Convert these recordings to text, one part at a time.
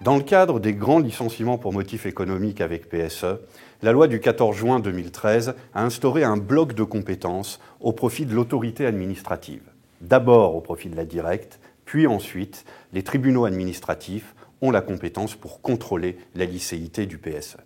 Dans le cadre des grands licenciements pour motifs économiques avec PSE, la loi du 14 juin 2013 a instauré un bloc de compétences au profit de l'autorité administrative. D'abord au profit de la directe, puis ensuite, les tribunaux administratifs ont la compétence pour contrôler la licéité du PSE.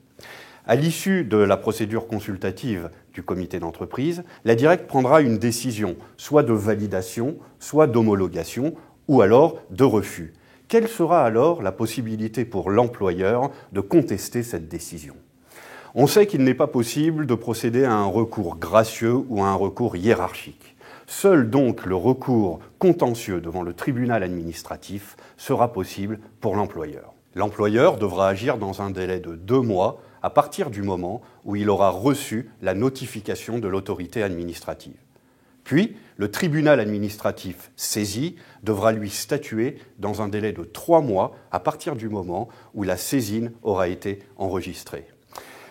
À l'issue de la procédure consultative du comité d'entreprise, la directe prendra une décision, soit de validation, soit d'homologation, ou alors de refus. Quelle sera alors la possibilité pour l'employeur de contester cette décision ? On sait qu'il n'est pas possible de procéder à un recours gracieux ou à un recours hiérarchique. Seul donc le recours contentieux devant le tribunal administratif sera possible pour l'employeur. L'employeur devra agir dans un délai de 2 mois à partir du moment où il aura reçu la notification de l'autorité administrative. Puis, le tribunal administratif saisi devra lui statuer dans un délai de 3 mois à partir du moment où la saisine aura été enregistrée.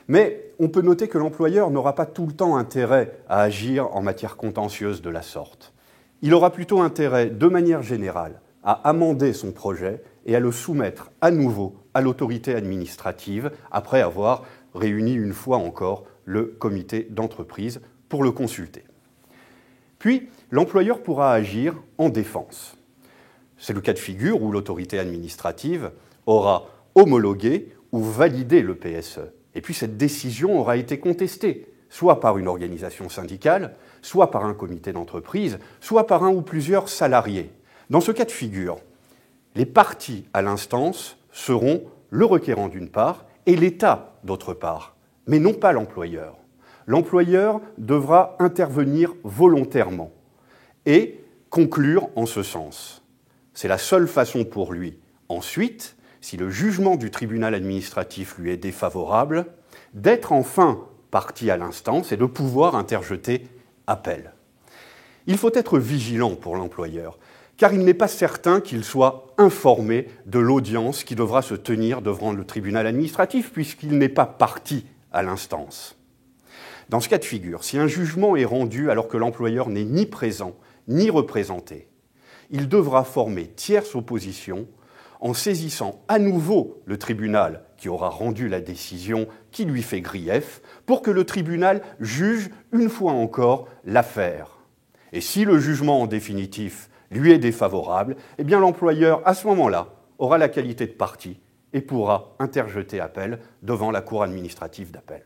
Mais on peut noter que l'employeur n'aura pas tout le temps intérêt à agir en matière contentieuse de la sorte. Il aura plutôt intérêt, de manière générale, à amender son projet et à le soumettre à nouveau à l'autorité administrative après avoir réuni une fois encore le comité d'entreprise pour le consulter. Puis, l'employeur pourra agir en défense. C'est le cas de figure où l'autorité administrative aura homologué ou validé le PSE. Et puis cette décision aura été contestée, soit par une organisation syndicale, soit par un comité d'entreprise, soit par un ou plusieurs salariés. Dans ce cas de figure, les parties à l'instance seront le requérant d'une part et l'État d'autre part, mais non pas l'employeur. L'employeur devra intervenir volontairement et conclure en ce sens. C'est la seule façon pour lui. Ensuite, si le jugement du tribunal administratif lui est défavorable, d'être enfin partie à l'instance et de pouvoir interjeter appel. Il faut être vigilant pour l'employeur, car il n'est pas certain qu'il soit informé de l'audience qui devra se tenir devant le tribunal administratif, puisqu'il n'est pas partie à l'instance. Dans ce cas de figure, si un jugement est rendu alors que l'employeur n'est ni présent ni représenté, il devra former tierce opposition en saisissant à nouveau le tribunal qui aura rendu la décision qui lui fait grief pour que le tribunal juge une fois encore l'affaire. Et si le jugement en définitif lui est défavorable, eh bien l'employeur, à ce moment-là, aura la qualité de partie et pourra interjeter appel devant la cour administrative d'appel.